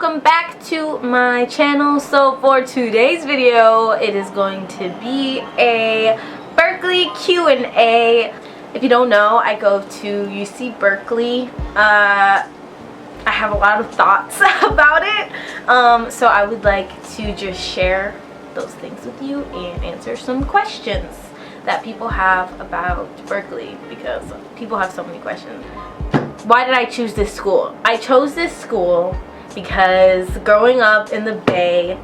welcome back to my channel. So for today's video, it is going to be a Berkeley Q&A. If you don't know, I go to UC Berkeley. I have a lot of thoughts about it, so I would like to just share those things with you and answer some questions that people have about Berkeley, because people have so many questions. Why did I choose this school? I chose this school because growing up in the Bay,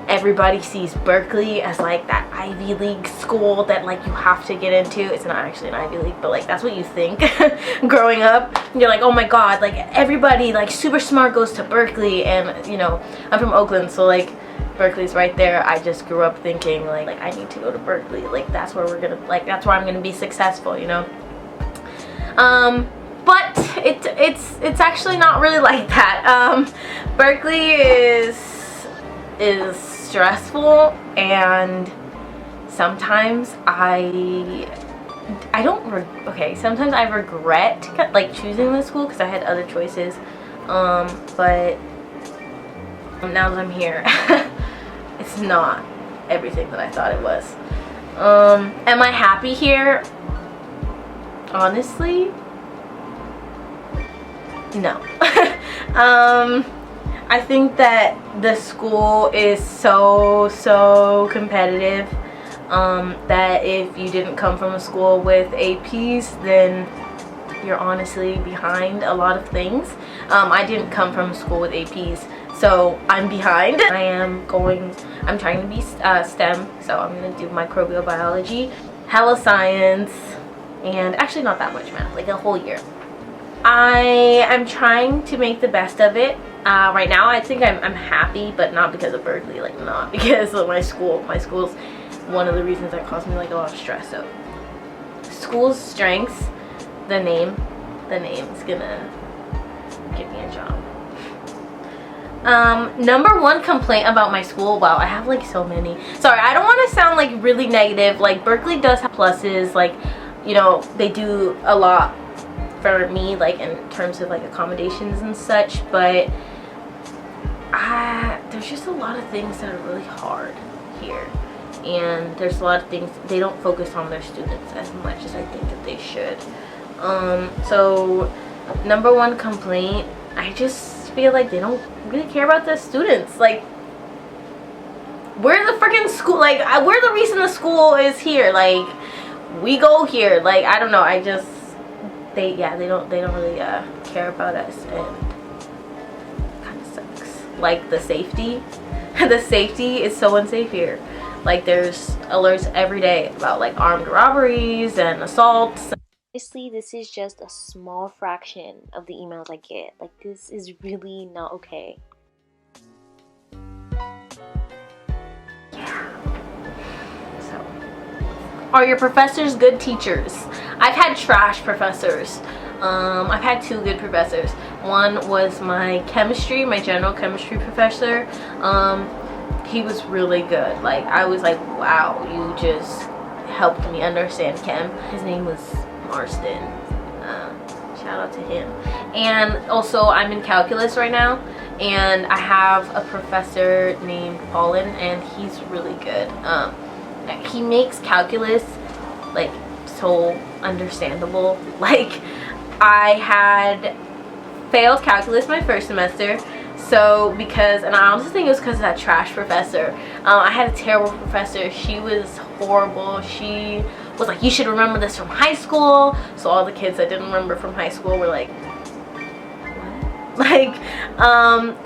everybody sees Berkeley as like that Ivy League school that like you have to get into. It's not actually an Ivy League, but like that's what you think. Growing up, you're like, oh my god, like everybody like super smart goes to Berkeley. And you know, I'm from Oakland, so like Berkeley's right there. I just grew up thinking like I need to go to Berkeley, like that's where that's where I'm gonna be successful, you know. But it's actually not really like that. Berkeley is stressful, and sometimes sometimes I regret like choosing this school because I had other choices, but now that I'm here, it's not everything that I thought it was. Am I happy here? Honestly, no. I think that the school is so competitive, that if you didn't come from a school with APs, then you're honestly behind a lot of things. I didn't come from a school with APs, so I'm behind. I'm trying to be STEM, so I'm gonna do microbial biology, hella science, and actually not that much math, like a whole year. I am trying to make the best of it. Right now I think I'm happy, but not because of Berkeley, like not because of my school. My school's one of the reasons that caused me like a lot of stress. So school's strengths, the name is gonna give me a job. Number one complaint about my school, wow, I have like so many. Sorry, I don't want to sound like really negative. Like Berkeley does have pluses, like, you know, they do a lot for me, like in terms of like accommodations and such, but there's just a lot of things that are really hard here, and there's a lot of things they don't focus on their students as much as I think that they should. So number one complaint, I just feel like they don't really care about the students. Like, we're the freaking school, like we're the reason the school is here, like we go here, like I don't know, they don't really care about us, and it kind of sucks. Like the safety the safety is so unsafe here. Like there's alerts every day about like armed robberies and assaults. Honestly, this is just a small fraction of the emails I get. Like, this is really not okay. Yeah. So, are your professors good teachers? I've had trash professors. I've had two good professors. One was my general chemistry professor. He was really good. Like, I was like, wow, you just helped me understand chem. His name was Marston. Shout out to him. And also, I'm in calculus right now, and I have a professor named Paulin, and he's really good. He makes calculus like so understandable. Like, I had failed calculus my first semester, so and I honestly think it was because of that trash professor. I had a terrible professor. She was horrible. She was like, you should remember this from high school. So all the kids that didn't remember from high school were like, what? Like,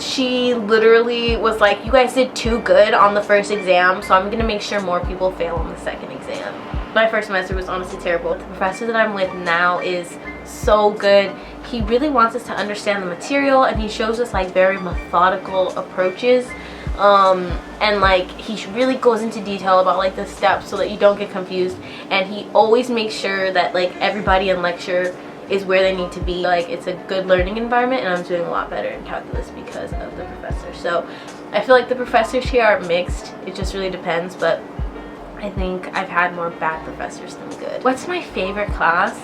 she literally was like, you guys did too good on the first exam, so I'm gonna make sure more people fail on the second exam. My first semester was honestly terrible. The professor that I'm with now is so good. He really wants us to understand the material, and he shows us like very methodical approaches. And like he really goes into detail about like the steps so that you don't get confused, and he always makes sure that like everybody in lecture is where they need to be. Like, it's a good learning environment, and I'm doing a lot better in calculus because of the professor. So I feel like the professors here are mixed. It just really depends, but I think I've had more bad professors than good. What's my favorite class?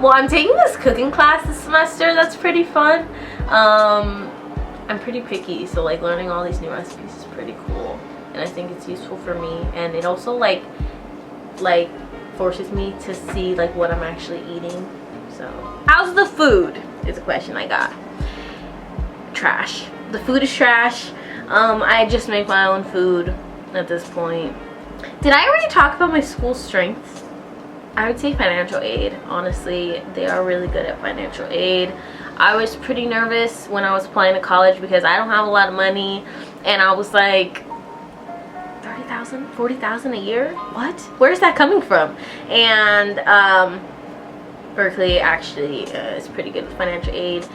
Well, I'm taking this cooking class this semester. That's pretty fun. I'm pretty picky, so like learning all these new recipes is pretty cool, and I think it's useful for me, and it also like forces me to see like what I'm actually eating. So how's the food is a question I got. Trash. The food is trash. I just make my own food at this point. Did I already talk about my school strengths? I would say financial aid. Honestly, they are really good at financial aid. I was pretty nervous when I was applying to college because I don't have a lot of money, and I was like, 30,000, 40,000 a year? What? Where's that coming from? And Berkeley actually is pretty good with financial aid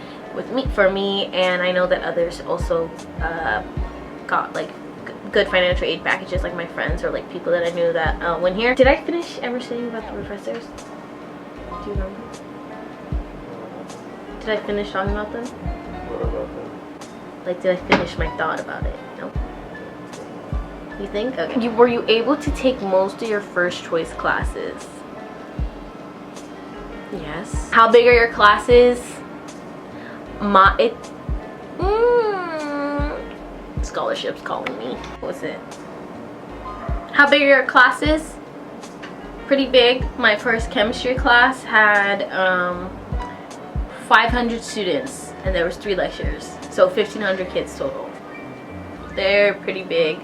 for me, and I know that others also got like good financial aid packages, like my friends or like people that I knew that went here. Did I finish ever saying about the professors? Do you remember? Did I finish talking about them? What about them? Like, did I finish my thought about it? No. You think? Okay. Were you able to take most of your first choice classes? Yes. How big are your classes? Scholarship's calling me. What was it? How big are your classes? Pretty big. My first chemistry class had 500 students, and there was 3 lectures, so 1,500 kids total. They're pretty big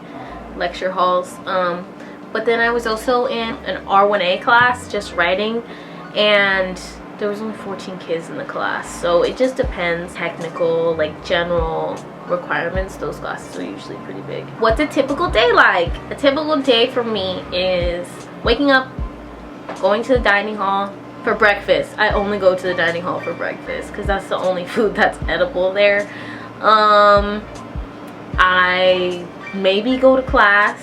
lecture halls. But then I was also in an R1A class, just writing, and there was only 14 kids in the class, so it just depends. Technical, like general requirements, those classes are usually pretty big. What's a typical day like? A typical day for me is waking up, going to the dining hall for breakfast. I only go to the dining hall for breakfast because that's the only food that's edible there. I maybe go to class.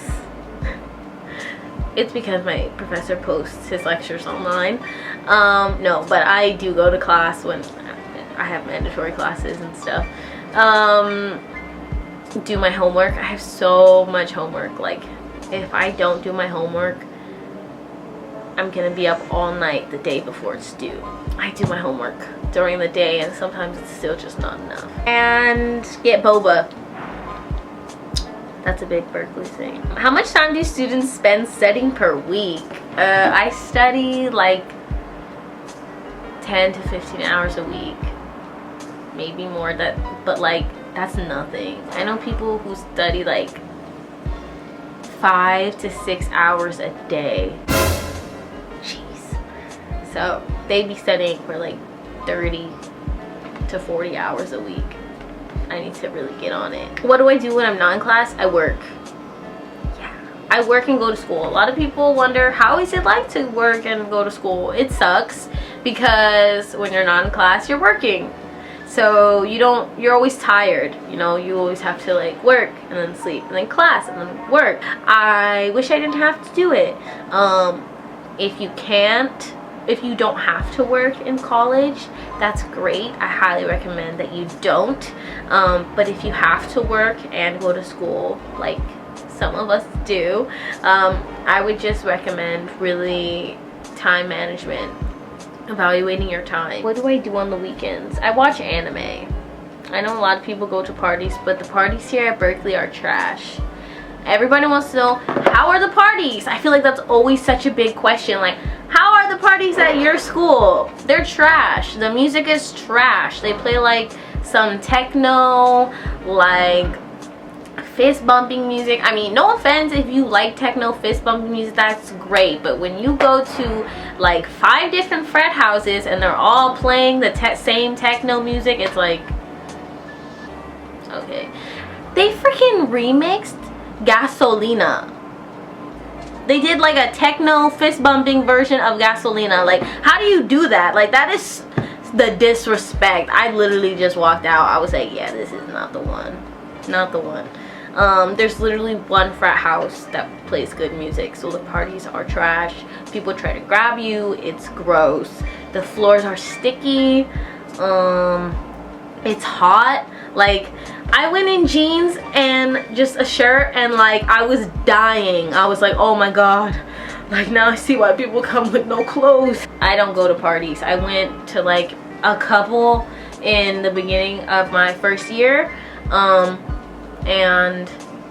It's because my professor posts his lectures online. No, but I do go to class when I have mandatory classes and stuff. Do my homework. I have so much homework. Like, if I don't do my homework, I'm gonna be up all night the day before it's due. I do my homework during the day, and sometimes it's still just not enough. And get boba. That's a big Berkeley thing. How much time do students spend studying per week? I study like 10 to 15 hours a week. Maybe more, but like that's nothing. I know people who study like 5 to 6 hours a day. Jeez. So they be studying for like 30 to 40 hours a week. I need to really get on it. What do I do when I'm not in class? I work. Yeah, I work and go to school. A lot of people wonder, how is it like to work and go to school? It sucks because when you're not in class, you're working. So you're always tired, you know, you always have to like work and then sleep and then class and then work. I wish I didn't have to do it. If you don't have to work in college, that's great. I highly recommend that you don't. But if you have to work and go to school, like some of us do, I would just recommend really time management, evaluating your time. What do I do on the weekends? I watch anime. I know a lot of people go to parties, but the parties here at Berkeley are trash. Everybody wants to know, how are the parties? I feel like that's always such a big question. Like, how are the parties at your school? They're trash. The music is trash. They play like some techno, like fist bumping music. I mean, no offense if you like techno fist bumping music, that's great. But when you go to like 5 different frat houses and they're all playing the same techno music, it's like, okay. They freaking remixed Gasolina. They did like a techno fist bumping version of Gasolina. Like, how do you do that? Like, that is the disrespect. I literally just walked out. I was like, yeah, this is not the one. Not the one. There's literally one frat house that plays good music, so the parties are trash. People try to grab you. It's gross. The floors are sticky. It's hot. Like, I went in jeans and just a shirt, and like I was dying. I was like, oh my god, like now I see why people come with no clothes. I don't go to parties. I went to like a couple in the beginning of my first year, and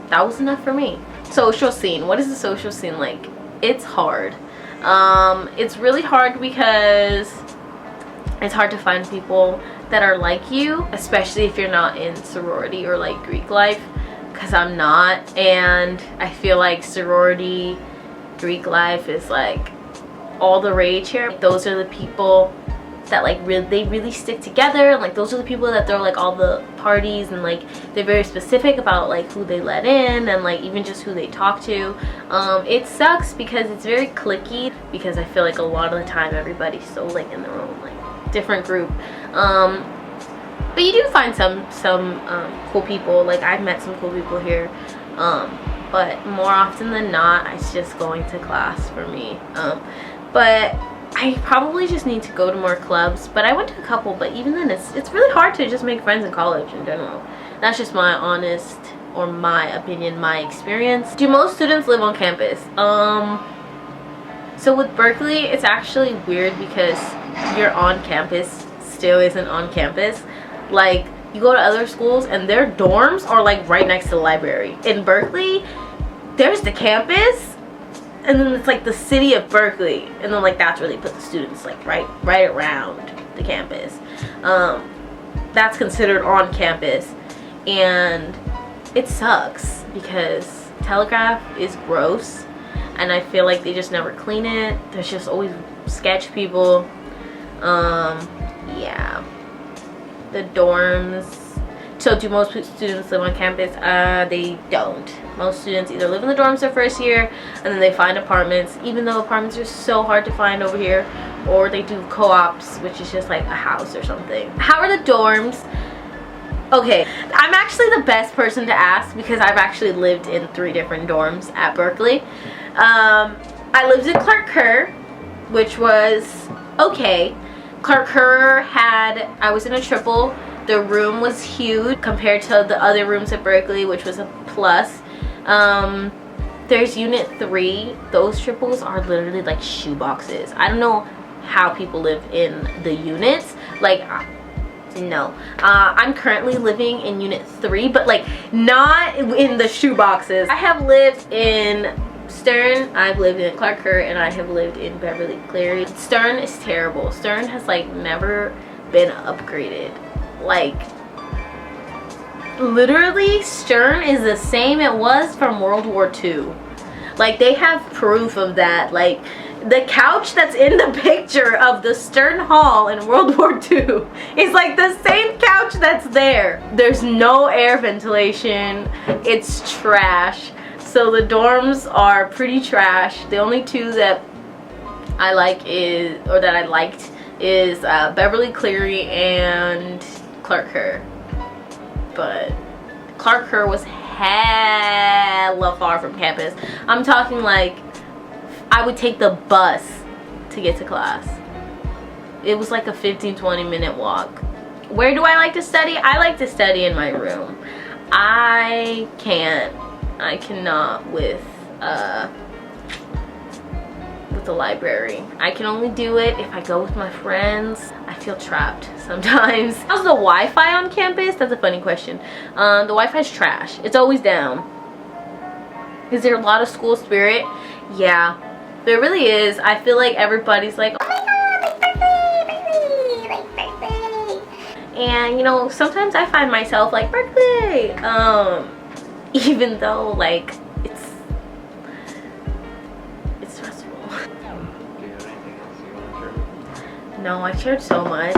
that was enough for me. Social scene. What is the social scene like? It's hard. It's really hard because it's hard to find people that are like you, especially if you're not in sorority or like Greek life, because I'm not, and I feel like sorority, Greek life is like all the rage here. Those are the people that like they really stick together, and like those are the people that throw like all the parties, and like they're very specific about like who they let in and like even just who they talk to. It sucks because it's very cliquey, because I feel like a lot of the time everybody's so like in their own like different group, but you do find some cool people. Like I've met some cool people here, but more often than not it's just going to class for me. But I probably just need to go to more clubs. But I went to a couple, but even then it's really hard to just make friends in college in general. That's just my honest, or my opinion, my experience. Do most students live on campus? So with Berkeley, it's actually weird because your on campus still isn't on campus. Like, you go to other schools and their dorms are like right next to the library. In Berkeley, there's the campus, and then it's like the city of Berkeley, and then like that's where they put the students, like right around the campus. That's considered on campus, and it sucks because Telegraph is gross, and I feel like they just never clean it. There's just always sketch people. Yeah, the dorms. So do most students live on campus? They don't. Most students either live in the dorms their first year, and then they find apartments, even though apartments are so hard to find over here, or they do co-ops, which is just like a house or something. How are the dorms? Okay, I'm actually the best person to ask because I've actually lived in 3 different dorms at Berkeley. I lived in Clark Kerr, which was okay. Clark Kerr I was in a triple. The room was huge compared to the other rooms at Berkeley, which was a plus. There's unit 3. Those triples are literally like shoe boxes. I don't know how people live in the units. Like, no. I'm currently living in unit 3, but like not in the shoe boxes. I have lived in Stern, I've lived in Clark Kerr, and I have lived in Beverly Cleary. Stern is terrible. Stern has like never been upgraded. Like, literally Stern is the same it was from World War II. Like, they have proof of that. Like, the couch that's in the picture of the Stern Hall in World War II is like the same couch that's there. There's no air ventilation. It's trash. So the dorms are pretty trash. The only 2 that I like that I liked is Beverly Cleary and Clark Kerr. But Clark Kerr was hella far from campus. I'm talking like I would take the bus to get to class. It was like a 15-20 minute walk. Where do I like to study? I like to study in my room. I cannot with the library. I can only do it if I go with my friends. I feel trapped sometimes. How's the Wi-Fi on campus? That's a funny question. The Wi-Fi is trash. It's always down. Is there a lot of school spirit? Yeah, there really is. I feel like everybody's like, oh my god, like Berkeley. And you know, sometimes I find myself like, Berkeley. Even though like it's stressful. Do you have anything else you want to share? No, I shared so much.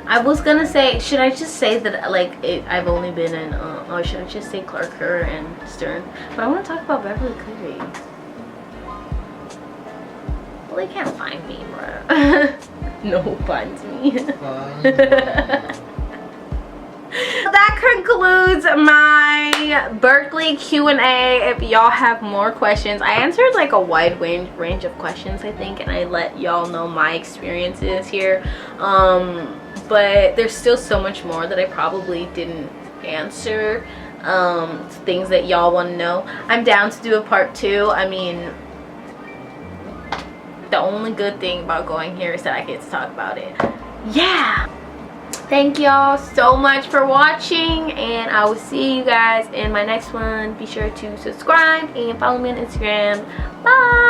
I was gonna say, should I just say that like I've only been in or should I just say Clark Kerr and Stern? But I want to talk about Beverly Cleary. Well, they can't find me, bro. No one finds me. That concludes my Berkeley Q&A. If y'all have more questions, I answered like a wide range of questions, I think, and I let y'all know my experiences here. But there's still so much more that I probably didn't answer. Things that y'all want to know. I'm down to do a part 2. I mean, the only good thing about going here is that I get to talk about it. Yeah. Thank y'all so much for watching, and I will see you guys in my next one. Be sure to subscribe and follow me on Instagram. Bye.